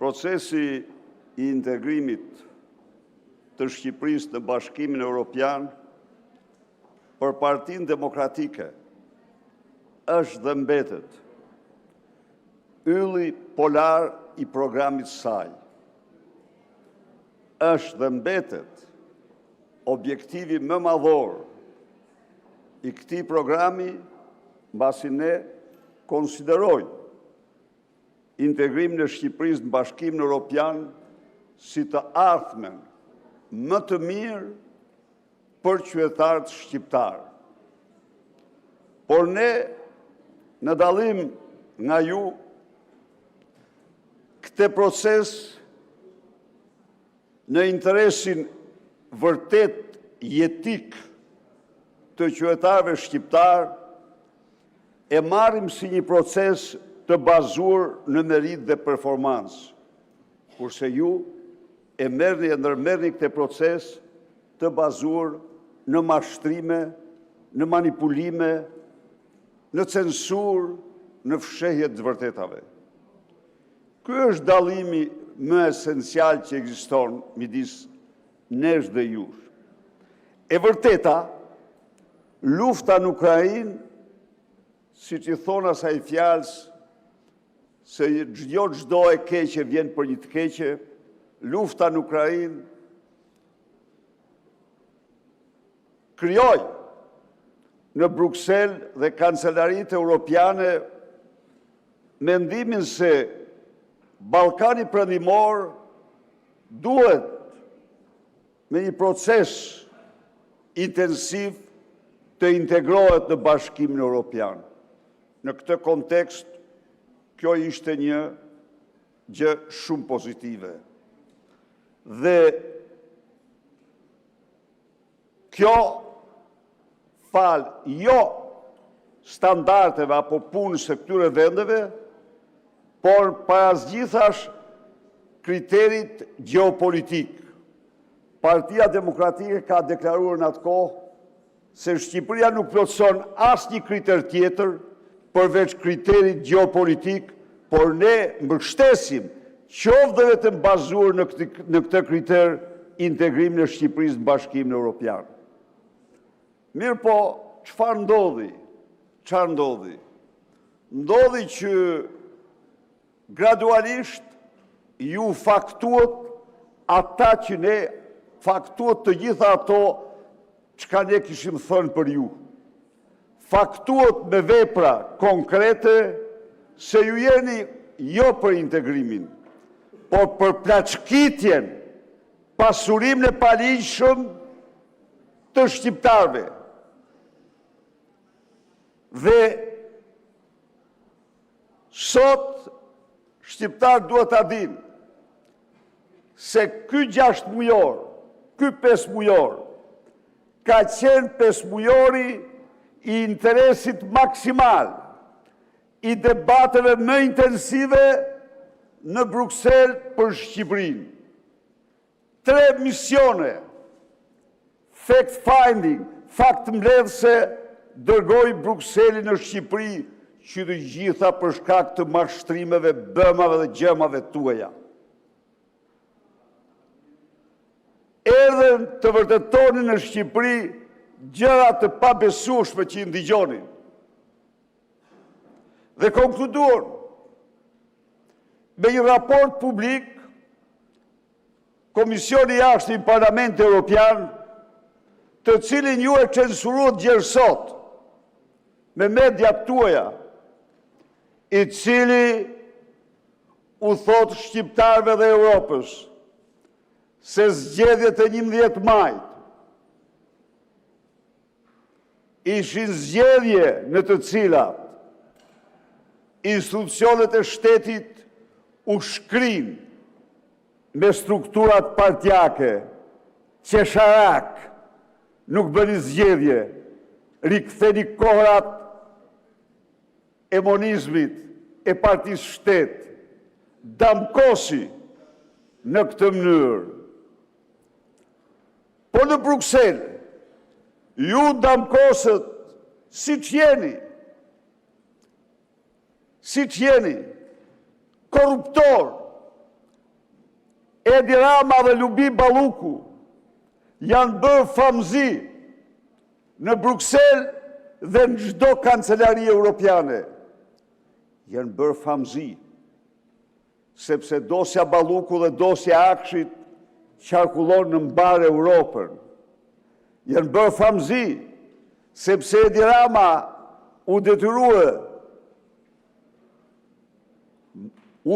Procesi i integrimit të Shqipërisë në Bashkimin Evropian për Partinë Demokratike është dhe mbetet ylli polar i programit saj. Është dhe mbetet objektivi më madhor i këtij programi, mbasi ne konsiderojmë integrimin e Shqipërisë në Bashkimin Evropian si të ardhmen më të mirë për qytetarët shqiptar. Por ne, në dallim nga ju, këtë proces në interesin vërtet jetik të qytetarëve shqiptar e marrim si një proces të bazuar në merit dhe performancë, kurse ju e ndërmerrni këtë proces të bazuar në mashtrime, në manipulime, në censur, në fshehje të vërtetave. Ky është dallimi më esencial që ekziston midis nesh dhe jush. E vërteta, lufta në Ukrainë, siç i thon asaj fjalës, se çdo e keqe vjen për një të keqe, lufta në Ukrainë krijoi në Bruksel dhe kancelaritë europiane mendimin se Ballkani Perëndimor duhet me një proces intensiv të integrohet në Bashkimin Evropian. Në këtë kontekst, kjo ishte një gjë shumë pozitive. Dhe kjo jo standardeve apo punës së këtyre vendeve, por parazgjithash kriterit gjeopolitik. Partia Demokratike ka deklaruar në atë kohë se Shqipëria nuk plotëson asnjë kriter tjetër përveç kriterit gjeopolitik, por ne mbështesim qoftë dhe vetëm bazuar në këtë kriter integrimin e Shqipërisë në Bashkimin Evropian. Mirë po, çfarë ndodhi? Ndodhi që gradualisht ju faktuat ata që ne faktuat të gjitha ato çka ne kishim thënë për ju. Faktuat me vepra konkrete se ju jeni jo për integrimin, por për plaçkitjen, pasurimin e paligjshëm të shqiptarëve. Dhe sot shqiptarët duhet ta dinë se ky 6 mujor, ky 5 mujor, ka qenë 5 mujori i interesit maksimal, i debateve më intensive në Bruksel për Shqipërinë. 3 misione, fact-finding, faktmbledhëse, dërgoi Brukseli në Shqipëri, që të gjitha për shkak të mashtrimeve, bëmave dhe gjëmave tuaja. Erdhën të vërtetonin në Shqipëri gjëra të pabesueshme që i ndigjonin. Dhe konkluduan me një raport publik, Komisioni i Jashtëm i Parlamentit Evropian, të cilin ju e censuruat gjerësot me mediat tuaja, i cili u thot shqiptarëve dhe Europës se zgjedhjet e 11 majit ishin zgjedhje në të cilat institucionet e shtetit u shkrin me strukturat partjake, qesharak, nuk bëni zgjedhje, riktheni kohrat e monizmit, e partisë shtet, damkosi në këtë mënyrë. Po në Bruksel, ju damkosët si që jeni, korruptor, Edi Rama dhe Lubi Balluku janë bërë famëzi në Bruksel dhe në çdo kancelari europiane. Janë bërë famëzi, sepse dosja Balluku dhe dosja Akshit qarkullon në mbar Europën. Janë bërë famëzi, sepse Edi Rama u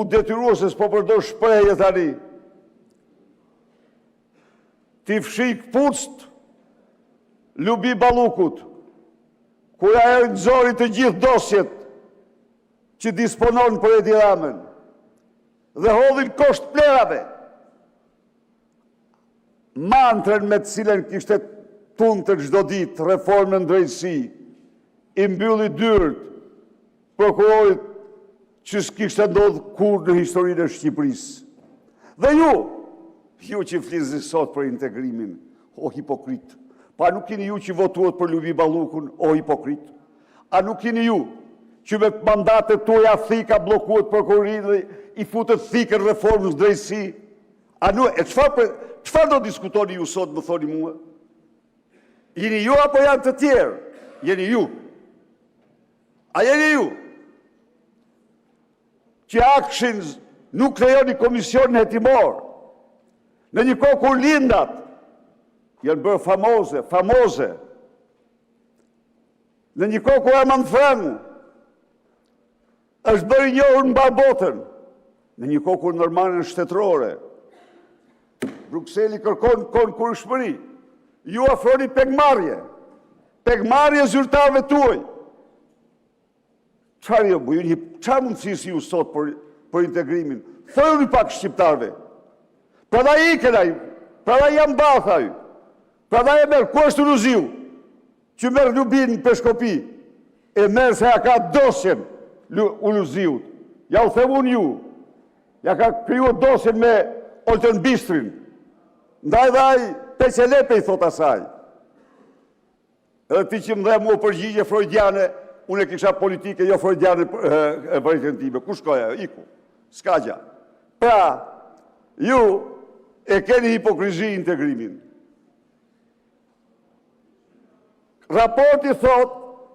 detyrua se s'po përdor shprehje tani, t'i fshik pucët Lubi Ballukut, kur ajo nxori të gjithë dosjet që disponon për Edi Ramën, dhe hodhin kosht plerave. Mantrën me të cilën kishte tunë të çdo ditë reformën drejtësi, i mbylli dyert prokurorit që s'kishte ndodhur kur në historinë e Shqipërisë. Dhe ju që flisni sot për integrimin, o hipokrit, pa nuk keni ju që votuat për Lubi Ballukun, o hipokrit? A nuk keni ju që me mandatet tuaja thika bllokuat prokurorinë dhe i futët thikën reformës drejtësi? A nuk, çfarë do diskutoni ju sot, më thoni mua? Jeni ju apo janë të tjerë? Jeni ju. A jeni ju? Që Akshin nuk krejoni komisionin hetimor. Në një kohë kur lindat janë bërë famoze. Në një kohë kur Armand Frangu është bërë i njohur në mbar botën. Në një kohë kur normanën shtetërore Brukseli kërkon konkurrëshmëri. Ju afroni pegmarrje zyrtarëve tuaj. Çfarë mundësi ju sot për integrimin? Thojuni pak shqiptarëve. Prandaj ikën ai, prandaj jam bath ai. Prandaj e merr ku është Ruziu, që merr Lubin në Peshkopi, e merr se ja ka dosjen Ruziut. Ja u them unë ju. Ja ka krijuar dosjen me Oltën Bistrin. Ndaj dhe ai peqelepe i thot asaj. Edhe ti që më dhe mua përgjigje freudiane, unë e kisha politike, jo freudiane e përjetën time. Ku shkoja? Iku. S'ka gja. Pra, ju e keni hipokrizi integrimin. Raporti thot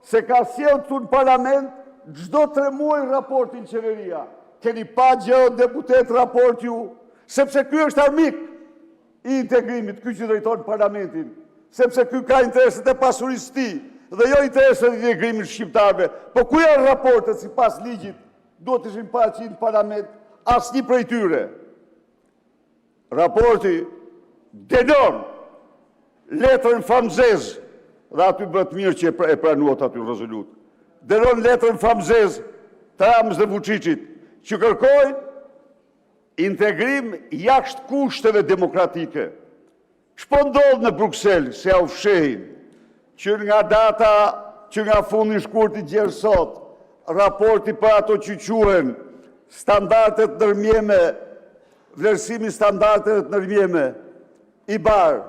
se ka sjellë këtu në parlament çdo 3 muaj raportin qeveria. Keni pa gjë deputet raport ju, sepse ky është armik i integrimit, ky që drejton parlamentin, sepse ky ka intereset e pasurisë ti dhe jo intereset e integrimit shqiptarëve. Po ku janë raportet sipas ligjit? Duhet të ishin paraqit në parlament, asnjë prej tyre. Raporti denon letrën famzez, dhe aty bëhet mirë që e pranuat aty në rezolut. Denon letrën famzez të Ramës dhe Vučićit, që kërkojnë integrim jashtë kushteve demokratike. Ç'po ndodh në Bruksel, se ja u fshehin, që nga data, që nga fundi shkurt i gjerë sot, raporti për ato që quhen standardet ndërmjeme, vlerësimi standardet ndërmjeme, i barë.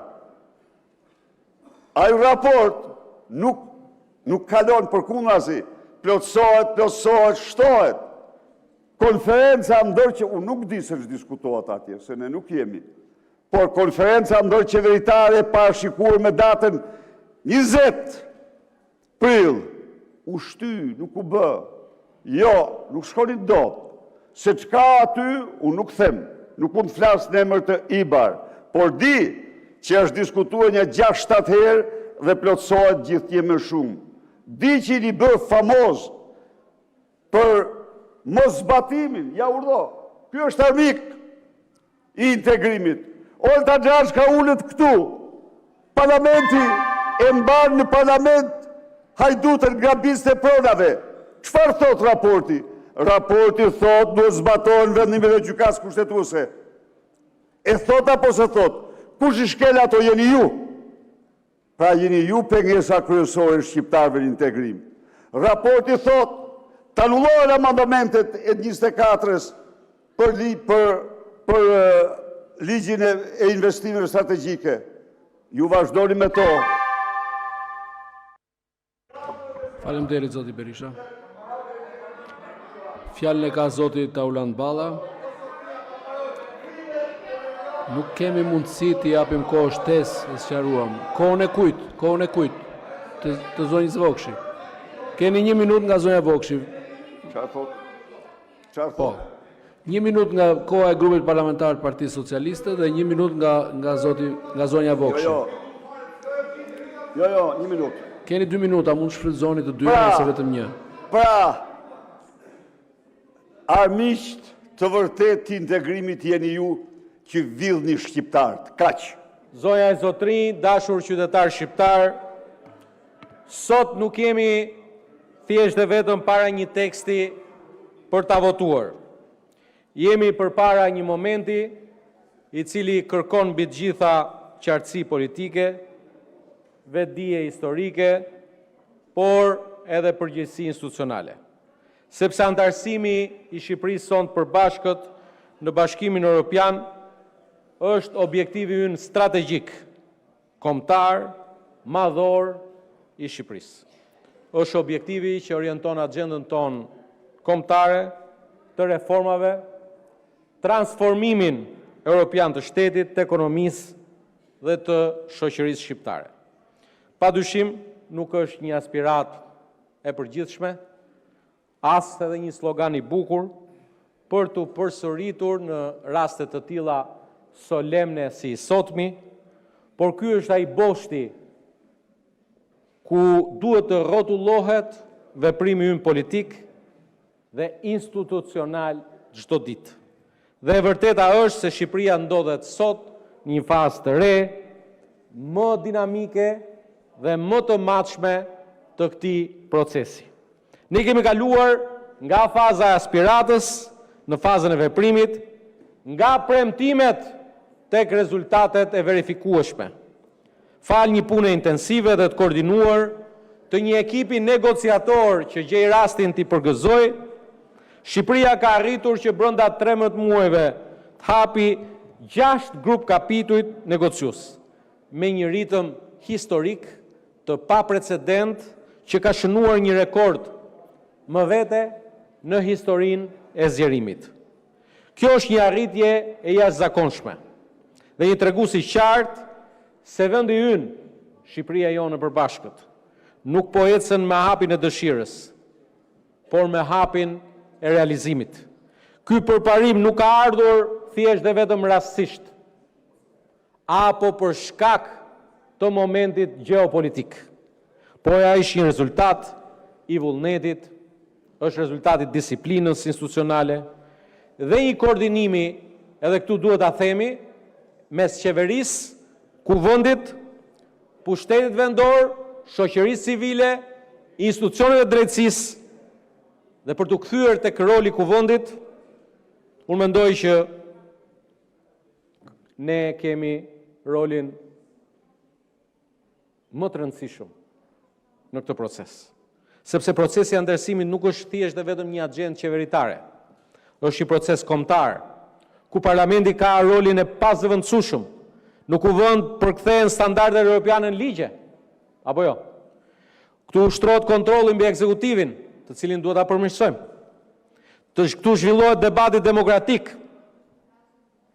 Ai raport nuk kalon përkundrazi, plotësohet, shtohet. Konferenca ndërqe, unë nuk di se diskutohet atje, se ne nuk jemi, por konferenca ndërqeveritare parashikuar me datën 20 prill, u shty, nuk u bë. Jo, nuk shkoni dot. Se çka aty, unë nuk them, nuk unë flas në emër të IBAR, por di që është diskutuar një 6-7 herë dhe plotësohet gjithë më shumë. Di që i bë famoz për mos zbatimin, ja urdhë. Ky është armik i integrimit. Olta Xhaxh ka ulët këtu. Parlamenti e mban në parlament hajdutën grabistë e pronave. Çfarë thot raporti? Raporti thot duhet zbatohen vendimet e gjykatës kushtetuese. E thot apo se thot? Kush i shkel ato jeni ju? Pra jeni ju pengesa kryesore shqiptarëve në integrim. Raporti thot të anullohen amandamentet e 24-s për ligjin e investimeve strategjike. Ju vazhdoni me to. Faleminderit zoti Berisha. Fjalën e ka zoti Tauland Balla. Nuk kemi mundësi të japim kohë shtesë, e sqaruam. Kohën e kujt, të zonjës Vokshi. Keni 1 minutë nga zonja Vokshi. Çfarë thot? Çfarë Po. thot? 1 minutë nga koha e grupit parlamentar të Partisë Socialiste dhe 1 minutë nga zonja Vokshi. Jo, 1 minutë. Keni 2 minuta, mund shfrytëzoni të dyja ose vetëm 1. Pra, armiqt të vërtet të integrimit jeni ju që villni shqiptarët. Kaq. Zonja e Zotrin, dashur qytetar shqiptar, sot nuk kemi thjesht dhe vetëm para një teksti për ta votuar. Jemi përpara një momenti i cili kërkon mbi të gjitha qartësi politike, vetdije historike, por edhe përgjegjësi institucionale. Sepse antarësimi i Shqipërisë sonte përbashkët në Bashkimin Evropian është objektivi ynë strategjik, kombëtar, madhor i Shqipërisë. Është objektivi që orienton agjendën tonë kombëtare të reformave, transformimin europian të shtetit, të ekonomisë dhe të shoqërisë shqiptare. Padyshim, nuk është një aspirat e përgjithshme, as edhe një slogan i bukur për të përsëritur në raste të tilla solemne si i sotmi, por ky është ai boshti ku duhet të rrotullohet veprimi ynë politik dhe institucional çdo ditë. Dhe e vërteta është se Shqipëria ndodhet sot në një fazë të re, më dinamike dhe më të matshme të këtij procesi. Ne kemi kaluar nga faza e aspiratës në fazën e veprimit, nga premtimet tek rezultatet e verifikueshme. Fal një pune intensive dhe të koordinuar të një ekipi negociator që gjej rastin t'i përgëzoj, Shqipëria ka arritur që brenda 13 muajve të hapi 6 grup kapitujt negociues, me një ritëm historik të paprecedent që ka shënuar një rekord më vete në historinë e zgjerimit. Kjo është një arritje e jashtëzakonshme dhe një tregues i qartë se vendi ynë, Shqipëria jonë e përbashkët, nuk po ecën me hapin e dëshirës, por me hapin e realizimit. Ky përparim nuk ka ardhur thjesht dhe vetëm rastësisht, apo për shkak të momentit gjeopolitik, por ai është një rezultat i vullnetit, është rezultati i disiplinës institucionale dhe një koordinimi, edhe këtu duhet ta themi, mes qeverisë, kuvendit, pushtetit vendor, shoqërisë civile, institucioneve të drejtësisë, dhe për të kthyer tek roli kuvendit, unë mendoj që ne kemi rolin më të rëndësishëm në këtë proces. Sepse procesi i antarësimit nuk është thjesht dhe vetëm një agjendë qeveritare. Është një proces kombëtar, ku parlamenti ka rolin e pazëvendësueshëm. Në kuvend përkthehen standardet europiane në ligje, apo jo? Këtu ushtrohet kontrolli mbi ekzekutivin, të cilin duhet ta përmirësojmë. Këtu zhvillohet debati demokratik,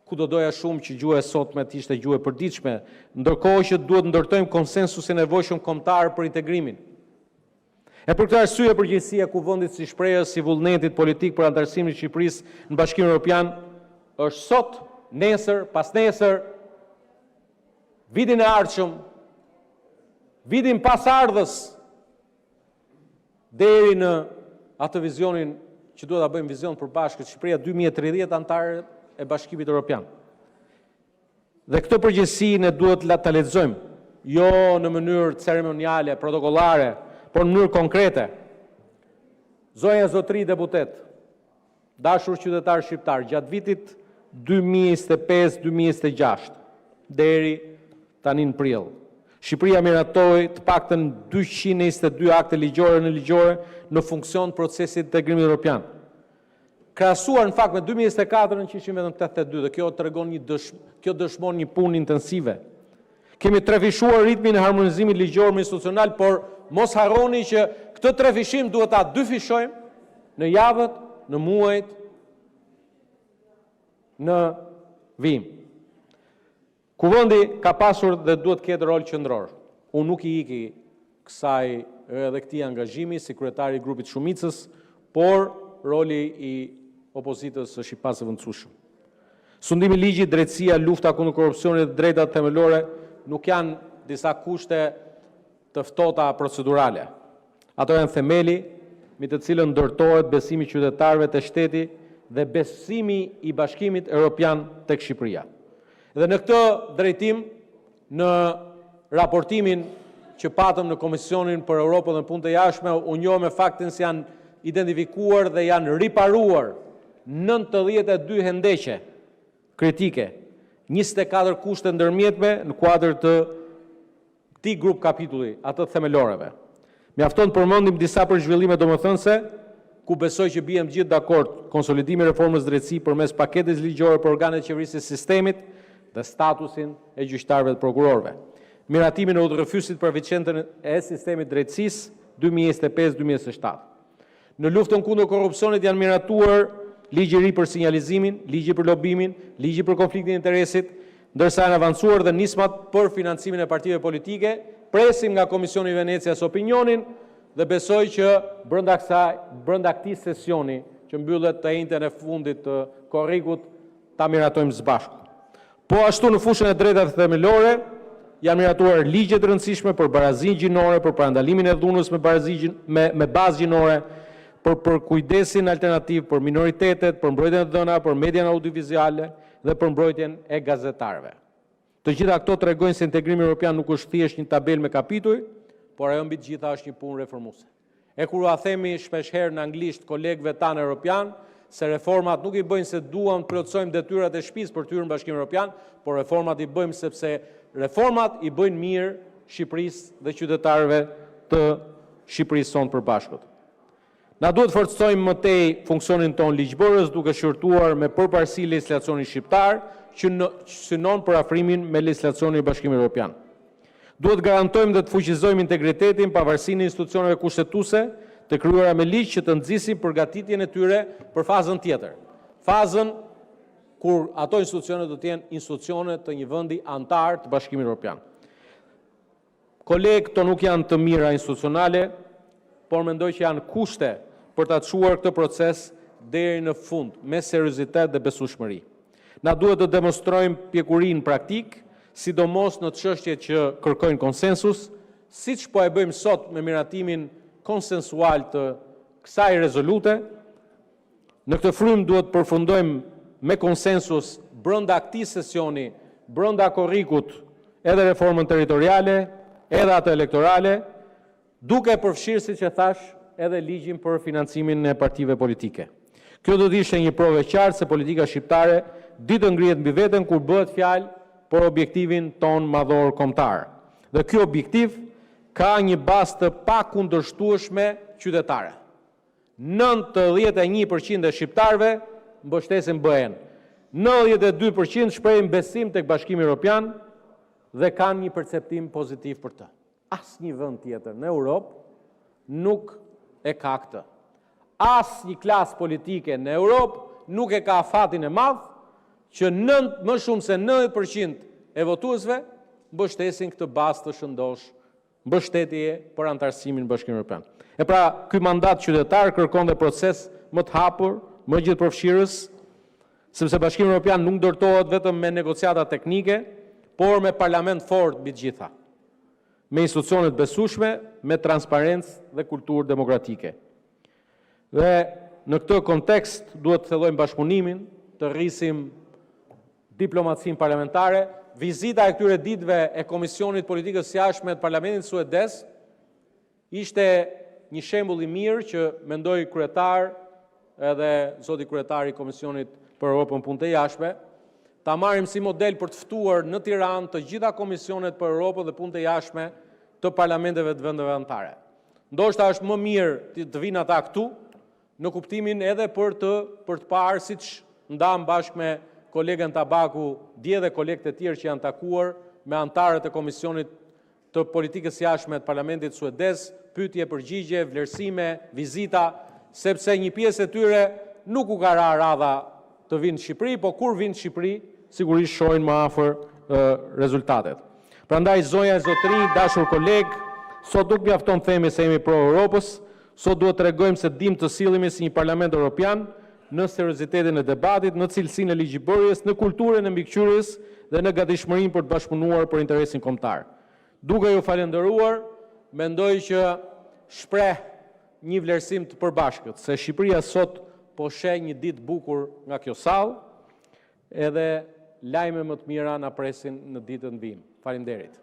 ku do doja shumë që gjuha e sotme të ishte gjuhë e përditshme, ndërkohë që duhet ndërtojmë konsensusin e nevojshëm kombëtar për integrimin. E për këtë arsye përgjegjësia e kuvendit si shprehjes si vullnetit politik për antarësimin e Shqipërisë në Bashkimin Evropian është sot, nesër, pasnesër, vitin e ardhshëm, vitin pasardhës, deri në atë vizionin që duhet ta bëjmë vizion përbashkët Shqipëria 2030 antarë e Bashkimit Evropian. Dhe këtë përgjegjësi ne duhet ta lexojmë, jo në mënyrë ceremoniale, protokollare, por në mënyrë konkrete. Zonja Zotri deputet, dashur qytetar shqiptar, gjatë vitit 2025-2026 deri tani në prill, Shqipëria miratoi të paktën 222 akte ligjore në funksion të procesit të integrimit evropian. Krahasuar në fakt me 2024-ën që ishin vetëm 82 dhe kjo dëshmon një punë intensive. Kemi trefishuar ritmin e harmonizimit ligjor me institucional, por mos harroni që këtë trefishim duhet ta dyfishojmë në javët, në muajt, në vim. Kuvendi ka pasur dhe duhet ketë rol qendror. Unë nuk i iki kësaj edhe këtij angazhimi si kryetari i grupit shumicës, por roli i opozitës është i pasëvendësueshëm. Sundimi i ligjit, drejtësia, lufta kundër korrupsionit dhe drejtat themelore nuk janë disa kushte të ftohta procedurale. Ato janë themeli mbi të cilën ndërtohet besimi i qytetarëve te shteti dhe besimi i Bashkimit Evropian tek Shqipëria. Dhe në këtë drejtim, në raportimin që patëm në Komisionin për Europën dhe Punët e Jashtme, u njoh me faktin se janë identifikuar dhe janë riparuar 92 hendeqe kritike, 24 kushte ndërmjetme në kuadër të këtij grup kapitulli, atë themeloreve. Mjafton të përmendim disa përzhvillime domethënëse, ku besoj që bien gjithë dakord: konsolidimi i reformës drejtësi përmes paketës ligjore për organet e qeverisë së sistemit dhe statusin e gjyqtarëve dhe prokurorëve. Miratimin e udhërrëfysit për eficientën e sistemit drejtësisë 2025-2027. Në luftën kundër korrupsionit janë miratuar ligji i ri për sinjalizimin, ligji për lobimin, ligji për konfliktin e interesit, ndërsa janë avancuar dhe nismat për financimin e partive politike. Presim nga Komisioni i Venecias opinionin dhe besoj që brenda këtij sesioni që mbyllet të njëjtën e fundit të korrikut ta miratojmë së bashku. Po ashtu në fushën e drejtave themelore janë miratuar ligje të rëndësishme për barazinë gjinore, për parandalimin e dhunës me bazë gjinore, për kujdesin alternativ, për minoritetet, për mbrojtjen e dhëna, për median audiovizuale dhe për mbrojtjen e gazetarëve. Të gjitha këto tregojnë se integrimi evropian nuk është thjesht një tabel me kapituj, por ajo mbi të gjitha është një punë reformuese. E kur ua themi shpeshherë në anglisht kolegëve tanë evropian, se reformat nuk i bëjnë se duam të plotësojmë detyrat e shtëpisë për të hyrë në Bashkimin Evropian, por reformat i bëjmë sepse reformat i bëjnë mirë Shqipërisë dhe qytetarëve të Shqipërisë sonë përbashkët. Na duhet forcojmë më tej funksionin ton ligjbërës, duke shërtuar me përparësi legjislacionin shqiptar që synon për afrimin me legjislacionin e Bashkimit Evropian. Duhet garantojmë dhe të fuqizojmë integritetin, pavarësinë e institucioneve kushtetuese të kryera me ligj që të nxisin përgatitjen e tyre për fazën tjetër. Fazën kur ato institucione do të jenë institucione të një vendi antar të Bashkimit Evropian. Kolegë, këto nuk janë të mira institucionale, por mendoj që janë kushte për ta çuar këtë proces deri në fund me seriozitet dhe besueshmëri. Na duhet të demonstrojmë pjekurinë praktik, sidomos në çështjet që kërkojnë konsensus, siç po e bëjmë sot me miratimin konsensual të kësaj rezolute. Në këtë frymë duhet përfundojmë me konsensus brenda këtij sesioni, brenda korrikut, edhe reformën territoriale, edhe atë elektorale, duke përfshirë, siç e thash, edhe ligjin për financimin e partive politike. Kjo do të ishte një provë e qartë se politika shqiptare ditë ngrihet mbi veten kur bëhet fjalë për objektivin ton madhor kombëtar. Dhe ky objektiv ka një bazë të pakundërshtueshme qytetare. 91% e shqiptarëve mbështesin BE-n. 92% shprehin besim tek Bashkimi Evropian dhe kanë një perceptim pozitiv për të. Asnjë vend tjetër në Europë nuk e ka këtë. Asnjë klasë politike në Europë nuk e ka fatin e madh që më shumë se 90% e votuesve mbështesin këtë bazë të shëndosh mbështetje për antarësimin në Bashkimin Evropian. E pra, ky mandat qytetar kërkon dhe proces më të hapur, më gjithëpërfshirës, sepse Bashkimi Evropian nuk ndërtohet vetëm me negociata teknike, por me parlament fort mbi të gjitha, me institucione të besueshme, me transparencë dhe kulturë demokratike. Dhe në këtë kontekst duhet të thellojmë bashkëpunimin, të rrisim diplomacinë parlamentare. Vizita e këtyre ditëve e Komisionit Politikës së Jashtme të Parlamentit suedez ishte një shembull i mirë që mendoj kryetar edhe zoti kryetari i Komisionit për Europën Punë të Jashtme ta marrim si model për të ftuar në Tiranë të gjitha komisionet për Europën dhe Punë të Jashtme të parlamenteve të vendeve anëtare. Ndoshta është më mirë të vinë ata këtu në kuptimin edhe për të parë siç ndam bashkë me kolegën Tabaku, dje dhe kolegët e tjerë që janë takuar me antarët e Komisionit të Politikës së Jashtme të Parlamentit suedez, pyetje, përgjigje, vlerësime, vizita, sepse një pjesë e tyre nuk u ka radha të vinë në Shqipëri, po kur vinë në Shqipëri, sigurisht shohin më afër rezultatet. Prandaj zonja e zotëri, dashur koleg, sot nuk mjafton themi se jemi pro Europës, sot duhet të tregojmë se dim të sillemi si një Parlament Evropian në seriozitetin e debatit, në cilësinë e ligjbërjes, në kulturën e mbikëqyrjes dhe në gatishmërinë për të bashkëpunuar për interesin kombëtar. Duke ju falendëruar, mendoj që shpreh një vlerësim të përbashkët, se Shqipëria sot po sheh një ditë bukur nga kjo sallë, edhe lajme më të mira na presin në ditën vim. Faleminderit.